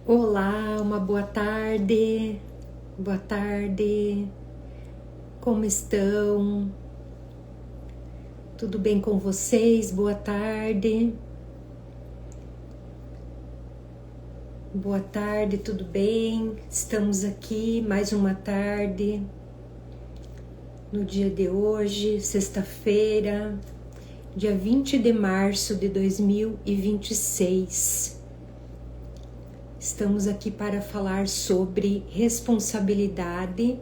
Olá, uma boa tarde. Boa tarde. Como estão? Tudo bem com vocês? Boa tarde. Boa tarde, tudo bem? Estamos aqui mais uma tarde no dia de hoje, sexta-feira, dia 20 de março de 2026. Estamos aqui para falar sobre responsabilidade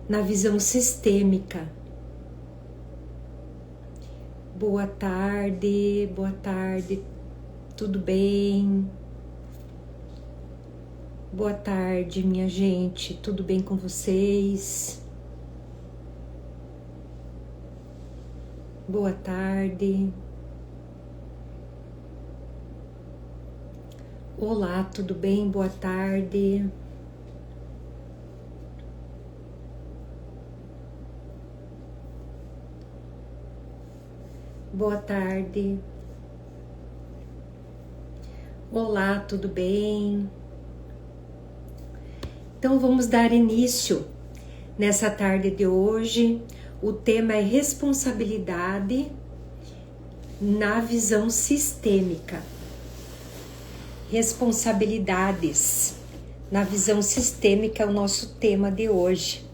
na visão sistêmica. Boa tarde, tudo bem? Boa tarde, minha gente, tudo bem com vocês? Boa tarde. Olá, tudo bem? Boa tarde. Boa tarde. Olá, tudo bem? Então vamos dar início nessa tarde de hoje. O tema é responsabilidade na visão sistêmica. Responsabilidades na visão sistêmica é o nosso tema de hoje.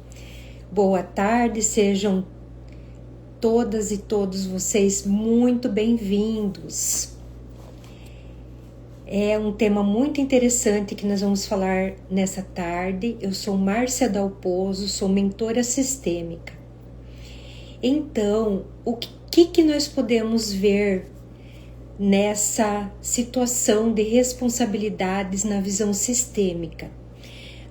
Boa tarde, sejam todas e todos vocês muito bem-vindos. É um tema muito interessante que nós vamos falar nessa tarde. Eu sou Márcia Dalpozo, sou mentora sistêmica. Então, o que nós podemos ver nessa situação de responsabilidades na visão sistêmica?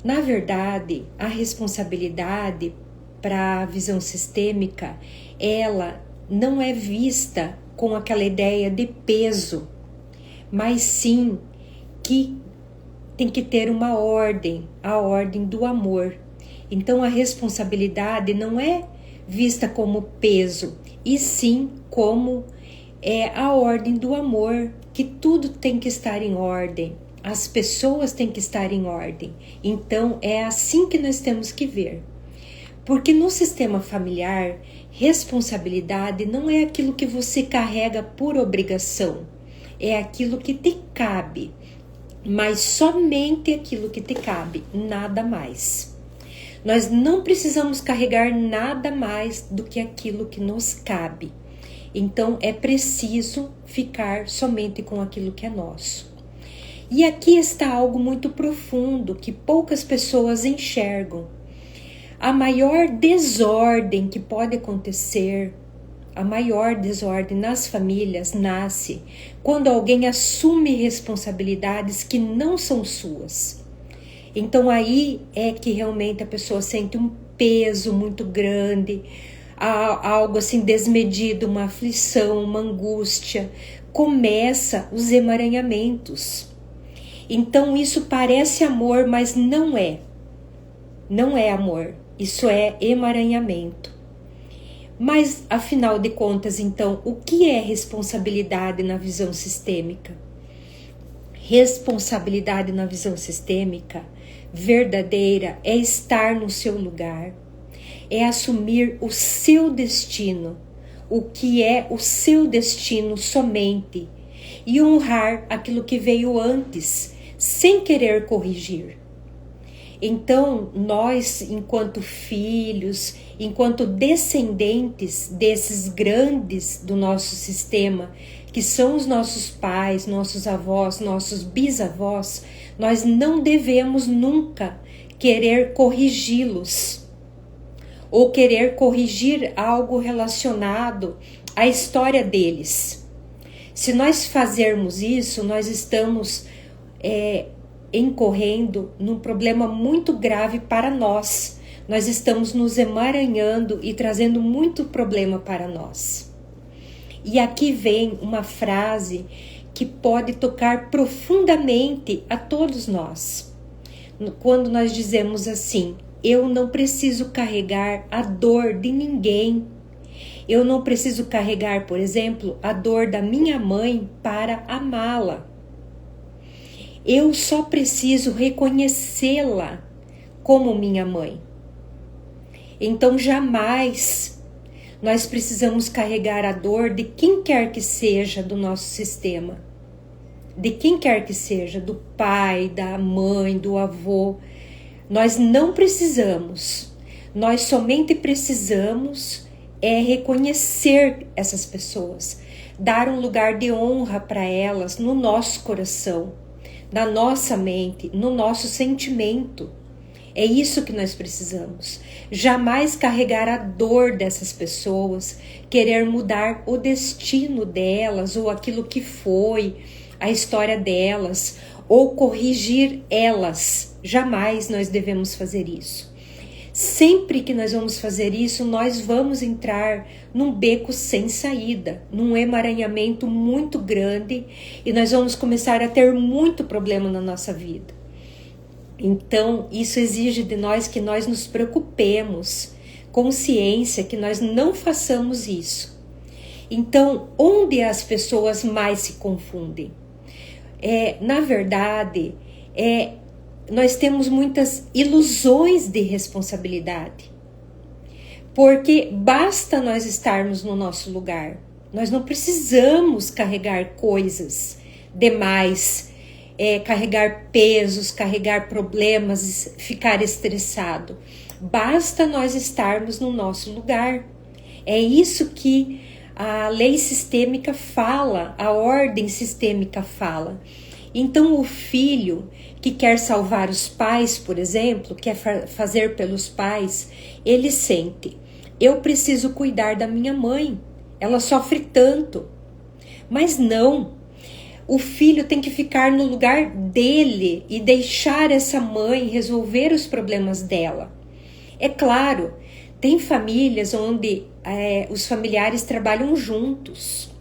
Na verdade, a responsabilidade para a visão sistêmica, ela não é vista com aquela ideia de peso, mas sim que tem que ter uma ordem, a ordem do amor. Então a responsabilidade não é vista como peso, e sim como a ordem do amor, que tudo tem que estar em ordem, as pessoas têm que estar em ordem. Então é assim que nós temos que ver. Porque no sistema familiar, responsabilidade não é aquilo que você carrega por obrigação, é aquilo que te cabe, mas somente aquilo que te cabe, nada mais. Nós não precisamos carregar nada mais do que aquilo que nos cabe. Então é preciso ficar somente com aquilo que é nosso. E aqui está algo muito profundo que poucas pessoas enxergam. A maior desordem que pode acontecer, a maior desordem nas famílias nasce quando alguém assume responsabilidades que não são suas. Então aí é que realmente a pessoa sente um peso muito grande, algo assim desmedido, uma aflição, uma angústia. Começa os emaranhamentos. Então isso parece amor, mas não é. Não é amor, isso é emaranhamento. Mas, afinal de contas, então, o que é responsabilidade na visão sistêmica? Responsabilidade na visão sistêmica verdadeira é estar no seu lugar, é assumir o seu destino, o que é o seu destino somente, e honrar aquilo que veio antes, sem querer corrigir. Então, nós, enquanto filhos, enquanto descendentes desses grandes do nosso sistema, que são os nossos pais, nossos avós, nossos bisavós, nós não devemos nunca querer corrigi-los ou querer corrigir algo relacionado à história deles. Se nós fazermos isso, nós estamos incorrendo num problema muito grave para nós. Nós estamos nos emaranhando e trazendo muito problema para nós. E aqui vem uma frase que pode tocar profundamente a todos nós. Quando nós dizemos assim: eu não preciso carregar a dor de ninguém. Eu não preciso carregar, por exemplo, a dor da minha mãe para amá-la. eu só preciso reconhecê-la como minha mãe. Então jamais nós precisamos carregar a dor de quem quer que seja do nosso sistema. De quem quer que seja, do pai, da mãe, do avô. Nós não precisamos. Nós somente precisamos reconhecer essas pessoas. Dar um lugar de honra para elas no nosso coração, na nossa mente, no nosso sentimento. É isso que nós precisamos. Jamais carregar a dor dessas pessoas, querer mudar o destino delas ou aquilo que foi, a história delas, ou corrigir elas. Jamais nós devemos fazer isso. Sempre que nós vamos fazer isso, nós vamos entrar num beco sem saída, num emaranhamento muito grande e nós vamos começar a ter muito problema na nossa vida. Então, isso exige de nós que nós nos preocupemos, consciência que nós não façamos isso. Então, onde as pessoas mais se confundem? Na verdade, nós temos muitas ilusões de responsabilidade. Porque basta nós estarmos no nosso lugar. Nós não precisamos carregar coisas demais, carregar pesos, carregar problemas, ficar estressado. Basta nós estarmos no nosso lugar. É isso que a lei sistêmica fala, a ordem sistêmica fala. Então o filho que quer salvar os pais, por exemplo, quer fazer pelos pais, ele sente: eu preciso cuidar da minha mãe, ela sofre tanto. Mas não. O filho tem que ficar no lugar dele e deixar essa mãe resolver os problemas dela. É claro, tem famílias onde os familiares trabalham juntos.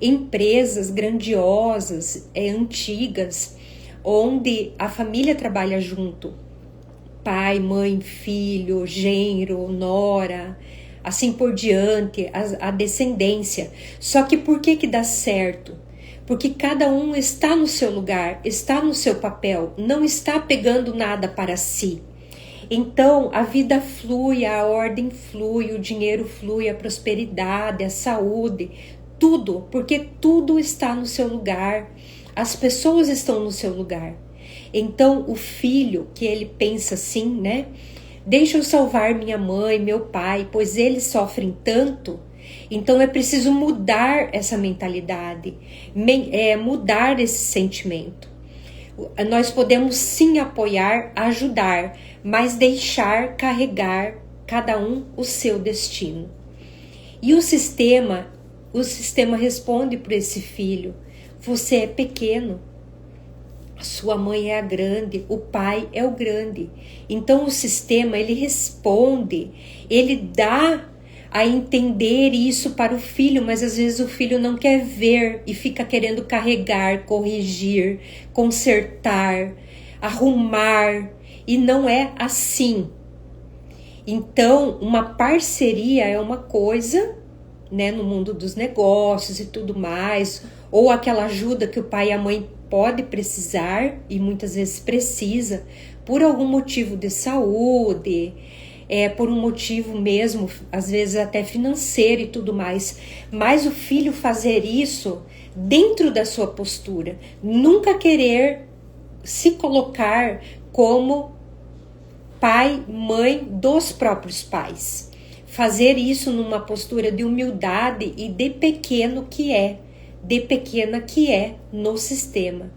Empresas grandiosas, antigas, onde a família trabalha junto. Pai, mãe, filho, genro, nora, assim por diante, a descendência. Só que por que dá certo? Porque cada um está no seu lugar, está no seu papel, não está pegando nada para si. Então, a vida flui, a ordem flui, o dinheiro flui, a prosperidade, a saúde, tudo, porque tudo está no seu lugar, as pessoas estão no seu lugar. Então, o filho, que ele pensa assim, né? Deixa eu salvar minha mãe, meu pai, pois eles sofrem tanto. Então é preciso mudar essa mentalidade, mudar esse sentimento. Nós podemos sim apoiar, ajudar, mas deixar carregar cada um o seu destino. E o sistema responde para esse filho: você é pequeno, a sua mãe é a grande, o pai é o grande. Então o sistema, ele responde, ele dá a entender isso para o filho, mas às vezes o filho não quer ver e fica querendo carregar, corrigir, consertar, arrumar, e não é assim. Então, uma parceria é uma coisa, né, no mundo dos negócios e tudo mais, ou aquela ajuda que o pai e a mãe pode precisar, e muitas vezes precisa, por algum motivo de saúde, por um motivo mesmo, às vezes até financeiro e tudo mais. Mas o filho fazer isso dentro da sua postura, nunca querer se colocar como pai, mãe dos próprios pais. Fazer isso numa postura de humildade e de pequeno que é, de pequena que é no sistema.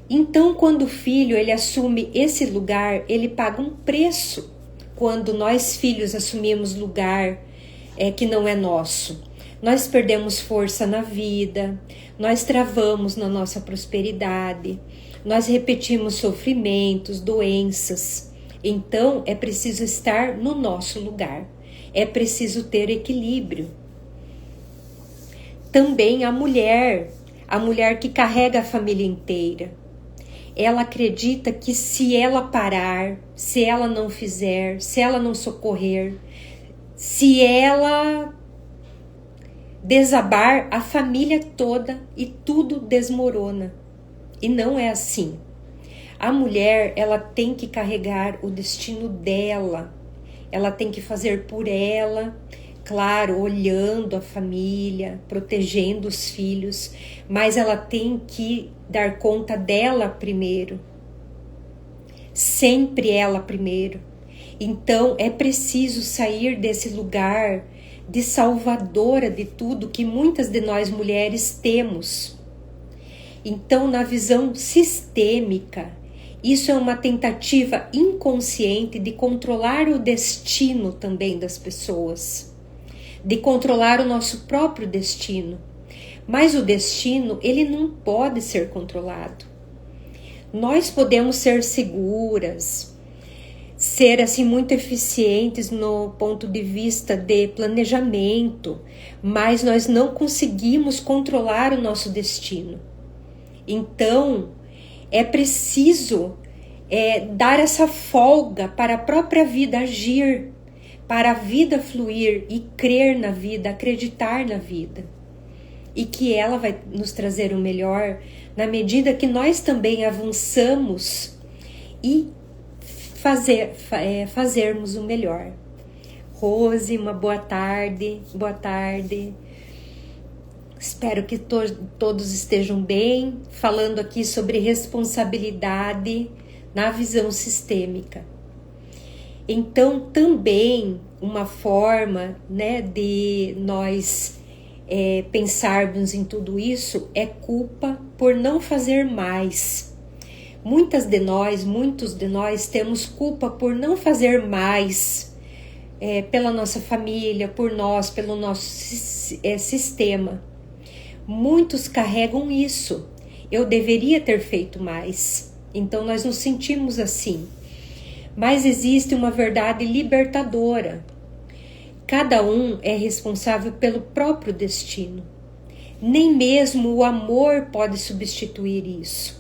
Então, quando o filho ele assume esse lugar, ele paga um preço. Quando nós filhos assumimos lugar que não é nosso, nós perdemos força na vida, nós travamos na nossa prosperidade, nós repetimos sofrimentos, doenças. Então é preciso estar no nosso lugar, é preciso ter equilíbrio. Também a mulher que carrega a família inteira, ela acredita que se ela parar, se ela não fizer, se ela não socorrer, se ela desabar, a família toda e tudo desmorona. E não é assim. A mulher, ela tem que carregar o destino dela. Ela tem que fazer por ela, claro, olhando a família, protegendo os filhos, mas ela tem que dar conta dela primeiro. Sempre ela primeiro. Então é preciso sair desse lugar de salvadora de tudo que muitas de nós mulheres temos. Então, na visão sistêmica, isso é uma tentativa inconsciente de controlar o destino também das pessoas, de controlar o nosso próprio destino. Mas o destino, ele não pode ser controlado. Nós podemos ser seguras, ser assim muito eficientes no ponto de vista de planejamento, mas nós não conseguimos controlar o nosso destino. Então, é preciso dar essa folga para a própria vida agir, para a vida fluir e crer na vida, acreditar na vida. E que ela vai nos trazer o melhor na medida que nós também avançamos e fazermos o melhor. Rose, uma boa tarde. Boa tarde. Espero que todos estejam bem, falando aqui sobre responsabilidade na visão sistêmica. Então, também uma forma, né, de nós pensarmos em tudo isso é culpa por não fazer mais. Muitos de nós temos culpa por não fazer mais pela nossa família, por nós, pelo nosso sistema. Muitos carregam isso. Eu deveria ter feito mais. Então nós nos sentimos assim. Mas existe uma verdade libertadora. Cada um é responsável pelo próprio destino. Nem mesmo o amor pode substituir isso.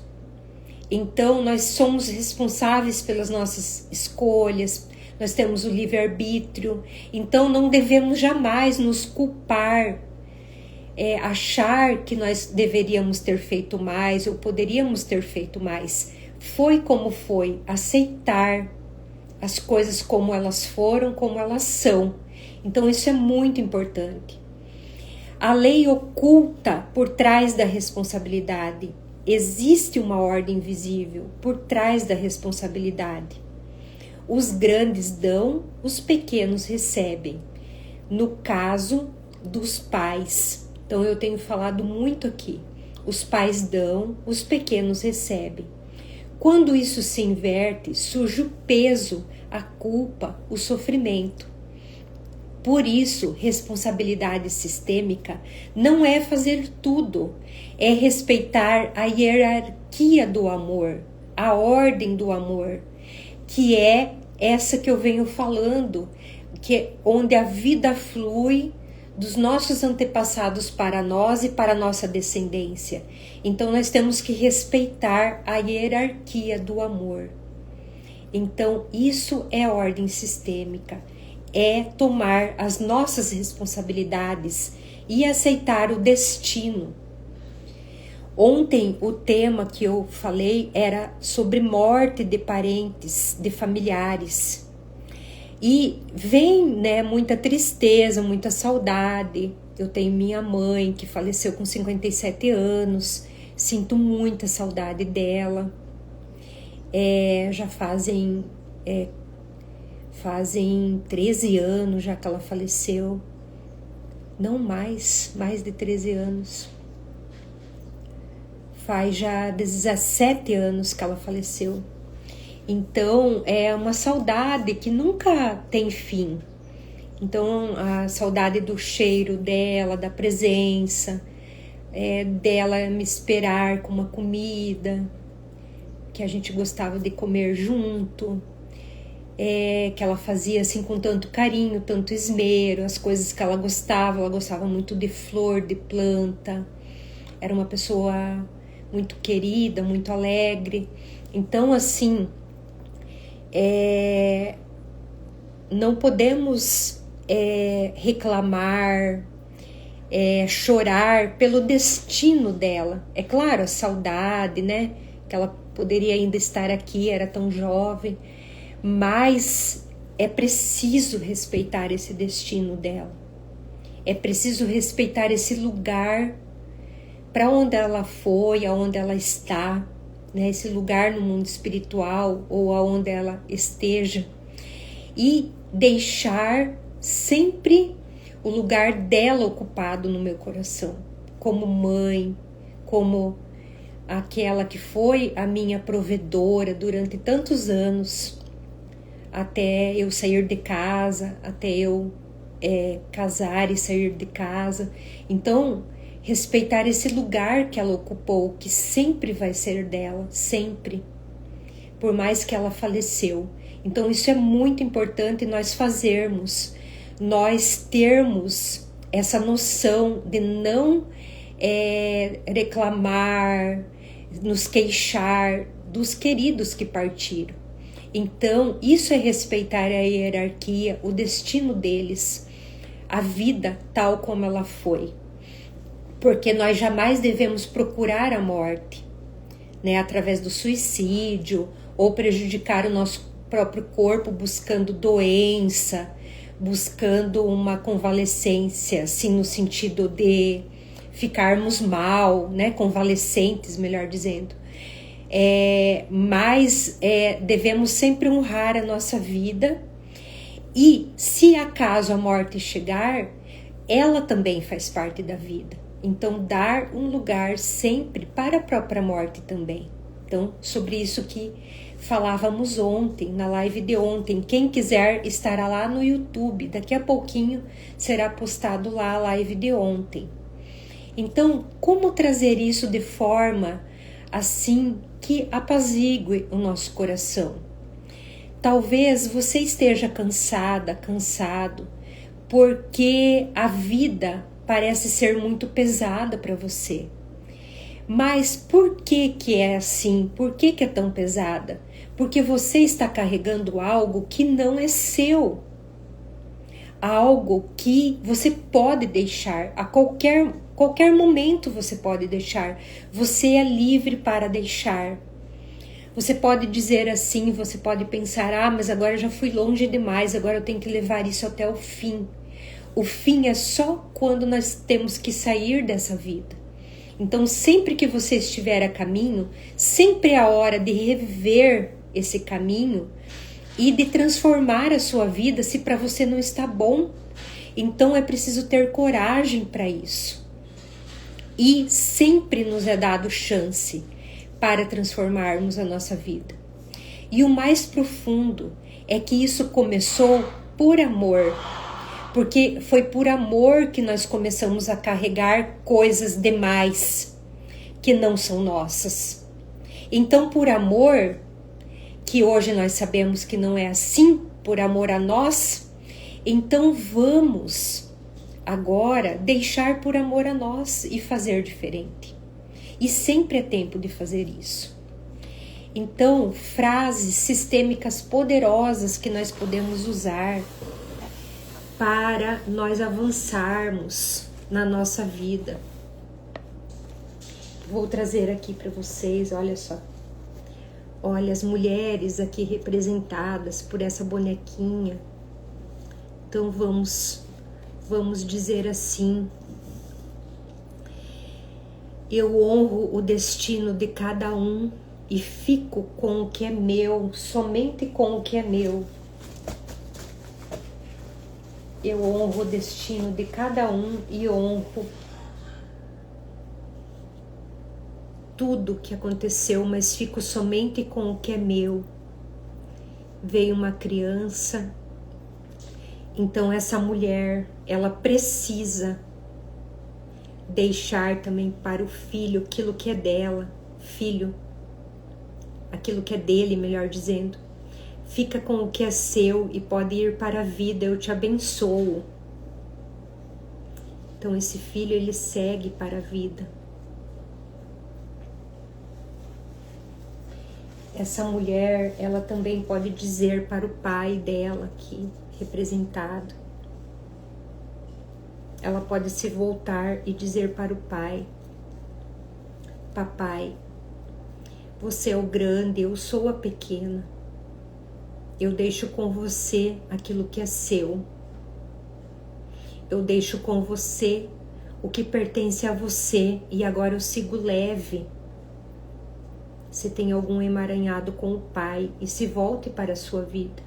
Então nós somos responsáveis pelas nossas escolhas. Nós temos o livre-arbítrio. Então não devemos jamais nos culpar. Achar que nós deveríamos ter feito mais ou poderíamos ter feito mais. Foi como foi, aceitar as coisas como elas foram, como elas são. Então isso é muito importante. A lei oculta por trás da responsabilidade. Existe uma ordem invisível por trás da responsabilidade. Os grandes dão, os pequenos recebem. No caso dos pais. Então eu tenho falado muito aqui. Os pais dão, os pequenos recebem. Quando isso se inverte, surge o peso, a culpa, o sofrimento. Por isso, responsabilidade sistêmica não é fazer tudo, é respeitar a hierarquia do amor, a ordem do amor, que é essa que eu venho falando, onde a vida flui dos nossos antepassados para nós e para a nossa descendência. Então nós temos que respeitar a hierarquia do amor. Então isso é ordem sistêmica, é tomar as nossas responsabilidades e aceitar o destino. Ontem o tema que eu falei era sobre morte de parentes, de familiares. E vem, né, muita tristeza, muita saudade. Eu tenho minha mãe que faleceu com 57 anos. Sinto muita saudade dela. Já fazem 13 anos já que ela faleceu. Não mais de 13 anos. Faz já 17 anos que ela faleceu. Então, é uma saudade que nunca tem fim. Então, a saudade do cheiro dela, da presença, dela me esperar com uma comida que a gente gostava de comer junto, que ela fazia assim com tanto carinho, tanto esmero, as coisas que ela gostava muito de flor, de planta. Era uma pessoa muito querida, muito alegre. Então, assim, não podemos reclamar, chorar pelo destino dela. É claro, a saudade, né? Que ela poderia ainda estar aqui, era tão jovem, mas é preciso respeitar esse destino dela. É preciso respeitar esse lugar para onde ela foi, aonde ela está, né? Esse lugar no mundo espiritual ou aonde ela esteja, e deixar sempre o lugar dela ocupado no meu coração, como mãe, como aquela que foi a minha provedora durante tantos anos, até eu sair de casa, até eu casar e sair de casa. Então, respeitar esse lugar que ela ocupou, que sempre vai ser dela, sempre, por mais que ela faleceu. Então, isso é muito importante nós fazermos, nós termos essa noção de não reclamar, nos queixar dos queridos que partiram. Então, isso é respeitar a hierarquia, o destino deles, a vida tal como ela foi. Porque nós jamais devemos procurar a morte, né, através do suicídio, ou prejudicar o nosso próprio corpo buscando doença, buscando uma convalescência, assim, no sentido de ficarmos mal, né, convalescentes, melhor dizendo. Mas devemos sempre honrar a nossa vida, e se acaso a morte chegar, ela também faz parte da vida. Então, dar um lugar sempre para a própria morte também. Então, sobre isso que falávamos ontem, na live de ontem. Quem quiser estará lá no YouTube. Daqui a pouquinho será postado lá a live de ontem. Então, como trazer isso de forma assim que apazigue o nosso coração? Talvez você esteja cansada, cansado, porque a vida parece ser muito pesada para você. Mas por que é assim? Por que é tão pesada? Porque você está carregando algo que não é seu. Algo que você pode deixar, a qualquer momento você pode deixar. Você é livre para deixar. Você pode dizer assim, você pode pensar, mas agora eu já fui longe demais, agora eu tenho que levar isso até o fim. O fim é só quando nós temos que sair dessa vida. Então, sempre que você estiver a caminho, sempre é a hora de reviver esse caminho e de transformar a sua vida se para você não está bom. Então, é preciso ter coragem para isso. E sempre nos é dado chance para transformarmos a nossa vida. E o mais profundo é que isso começou por amor. Porque foi por amor que nós começamos a carregar coisas demais que não são nossas. Então, por amor, que hoje nós sabemos que não é assim, por amor a nós, então vamos agora deixar por amor a nós e fazer diferente. E sempre é tempo de fazer isso. Então, frases sistêmicas poderosas que nós podemos usar para nós avançarmos na nossa vida. Vou trazer aqui para vocês, olha só. Olha as mulheres aqui representadas por essa bonequinha. Então vamos dizer assim: eu honro o destino de cada um e fico com o que é meu, somente com o que é meu. Eu honro o destino de cada um e honro tudo que aconteceu, mas fico somente com o que é meu. Veio uma criança, então essa mulher, ela precisa deixar também para o filho aquilo que é dela, filho, aquilo que é dele, melhor dizendo. Fica com o que é seu e pode ir para a vida, eu te abençoo. Então esse filho, ele segue para a vida. Essa mulher, ela também pode dizer para o pai dela aqui, representado: ela pode se voltar e dizer para o pai: papai, você é o grande, eu sou a pequena. Eu deixo com você aquilo que é seu. Eu deixo com você o que pertence a você e agora eu sigo leve. Se tem algum emaranhado com o pai, e se volte para a sua vida.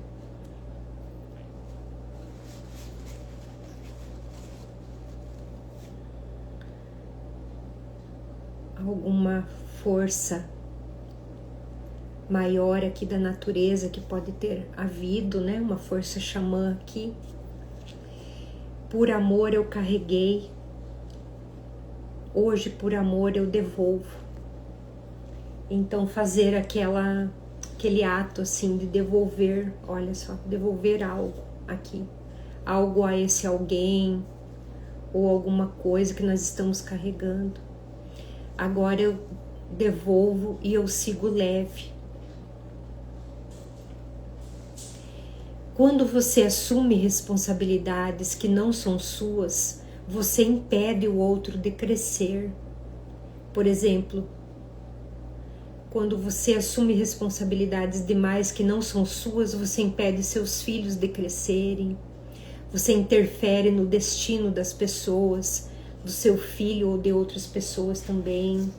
Alguma força maior aqui da natureza que pode ter havido, né? Uma força xamã aqui. Por amor eu carreguei, hoje por amor eu devolvo. Então fazer aquele ato assim de devolver, olha só, devolver algo aqui, algo a esse alguém ou alguma coisa que nós estamos carregando. Agora eu devolvo e eu sigo leve. Quando você assume responsabilidades que não são suas, você impede o outro de crescer. Por exemplo, quando você assume responsabilidades demais que não são suas, você impede seus filhos de crescerem. Você interfere no destino das pessoas, do seu filho ou de outras pessoas também.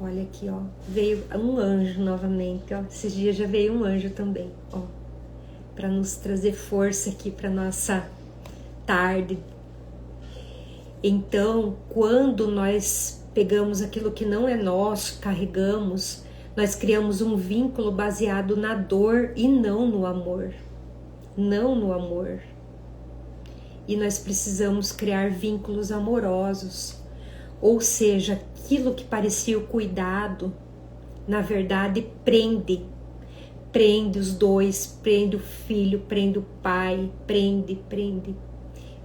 Olha aqui, ó, veio um anjo novamente, ó. Esses dias já veio um anjo também, ó, para nos trazer força aqui para nossa tarde. Então, quando nós pegamos aquilo que não é nosso, carregamos, nós criamos um vínculo baseado na dor e não no amor. Não no amor. E nós precisamos criar vínculos amorosos. Ou seja, aquilo que parecia o cuidado, na verdade prende. Prende os dois, prende o filho, prende o pai, prende.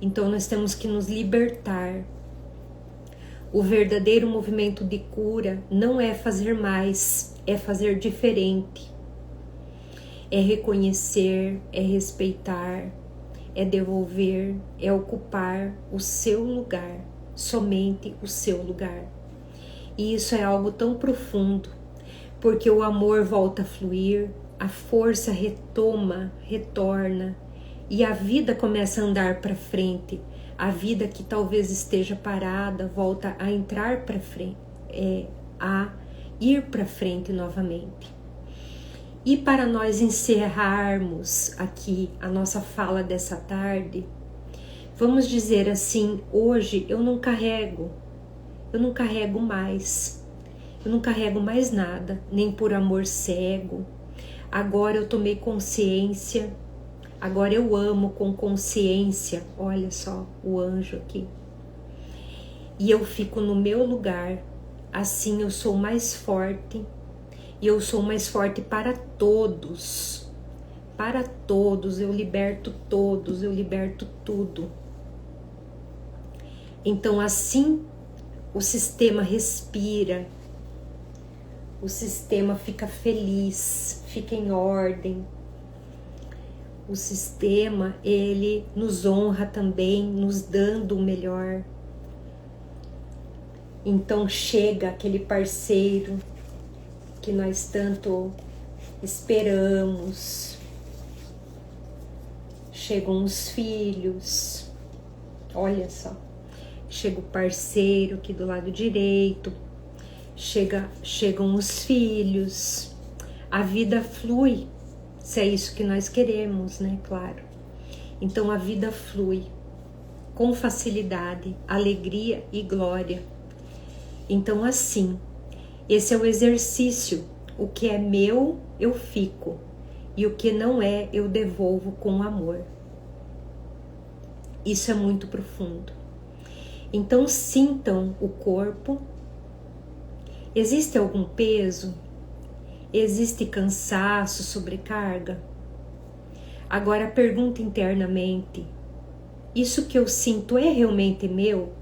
Então nós temos que nos libertar. O verdadeiro movimento de cura não é fazer mais, é fazer diferente. É reconhecer, é respeitar, é devolver, é ocupar o seu lugar, somente o seu lugar. E isso é algo tão profundo, porque o amor volta a fluir, a força retorna, e a vida começa a andar para frente. A vida que talvez esteja parada volta a entrar para frente, a ir para frente novamente. E para nós encerrarmos aqui a nossa fala dessa tarde, vamos dizer assim: hoje eu não carrego mais, eu não carrego mais nada, nem por amor cego. Agora eu tomei consciência. Agora eu amo com consciência, olha só o anjo aqui. E eu fico no meu lugar, assim eu sou mais forte. E eu sou mais forte para todos. Para todos, eu liberto todos, eu liberto tudo. Então assim o sistema respira, o sistema fica feliz, fica em ordem. O sistema, ele nos honra também, nos dando o melhor. Então chega aquele parceiro que nós tanto esperamos. Chegam os filhos. Olha só. Chega o parceiro aqui do lado direito. Chegam os filhos. A vida flui. Se é isso que nós queremos, né? Claro. Então a vida flui com facilidade, alegria e glória. Então assim, esse é o exercício. O que é meu, eu fico. E o que não é, eu devolvo com amor. Isso é muito profundo. Então sintam o corpo. Existe algum peso? Existe cansaço, sobrecarga? Agora pergunta internamente: isso que eu sinto é realmente meu?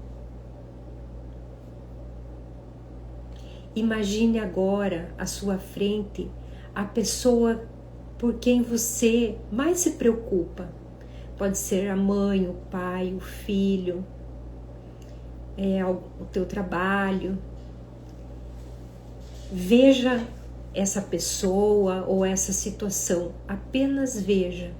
Imagine agora à sua frente a pessoa por quem você mais se preocupa, pode ser a mãe, o pai, o filho, o teu trabalho. Veja essa pessoa ou essa situação, apenas veja.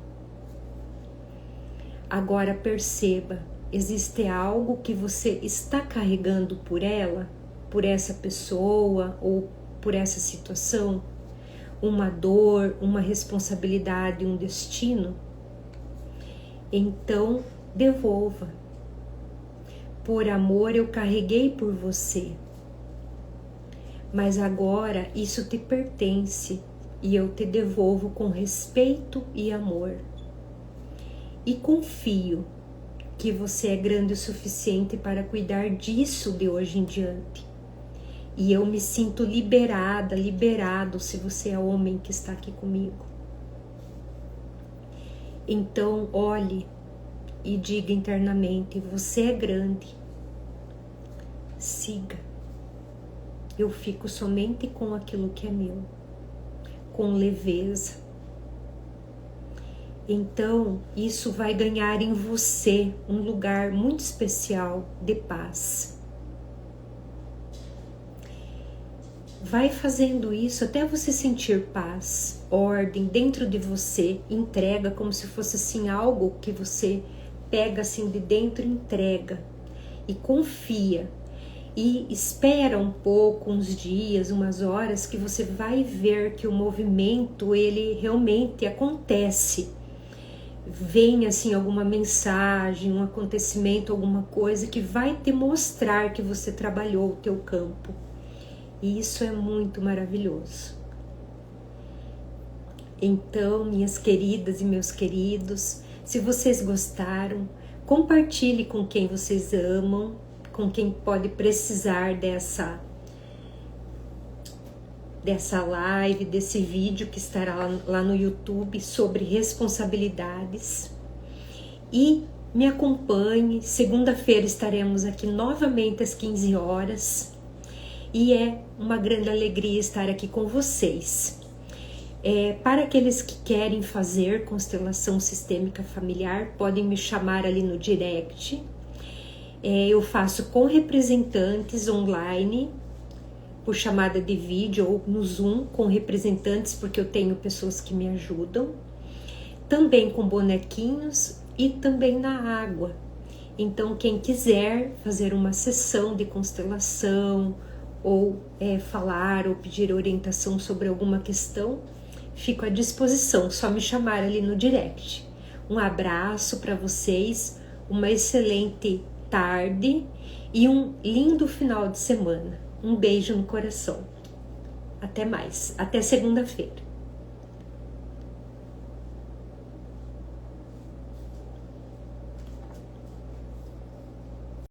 Agora perceba, existe algo que você está carregando por ela, por essa pessoa ou por essa situação? Uma dor, uma responsabilidade, um destino? Então, devolva. Por amor eu carreguei por você. Mas agora isso te pertence e eu te devolvo com respeito e amor. E confio que você é grande o suficiente para cuidar disso de hoje em diante. E eu me sinto liberada, liberado se você é homem que está aqui comigo. Então olhe e diga internamente, você é grande. Siga. Eu fico somente com aquilo que é meu, com leveza. Então, isso vai ganhar em você um lugar muito especial de paz. Vai fazendo isso até você sentir paz, ordem dentro de você, entrega como se fosse assim algo que você pega assim de dentro e entrega. E confia. E espera um pouco, uns dias, umas horas, que você vai ver que o movimento, ele realmente acontece. Vem assim alguma mensagem, um acontecimento, alguma coisa que vai te mostrar que você trabalhou o teu campo. E isso é muito maravilhoso. Então, minhas queridas e meus queridos, se vocês gostaram, compartilhe com quem vocês amam, com quem pode precisar dessa live, desse vídeo que estará lá no YouTube sobre responsabilidades. E me acompanhe, segunda-feira estaremos aqui novamente às 15 horas. E é uma grande alegria estar aqui com vocês. Para aqueles que querem fazer constelação sistêmica familiar, podem me chamar ali no direct. Eu faço com representantes online, por chamada de vídeo ou no Zoom com representantes, porque eu tenho pessoas que me ajudam. Também com bonequinhos e também na água. Então, quem quiser fazer uma sessão de constelação ou falar ou pedir orientação sobre alguma questão, fico à disposição, só me chamar ali no direct. Um abraço para vocês, uma excelente tarde e um lindo final de semana. Um beijo no coração. Até mais. Até segunda-feira.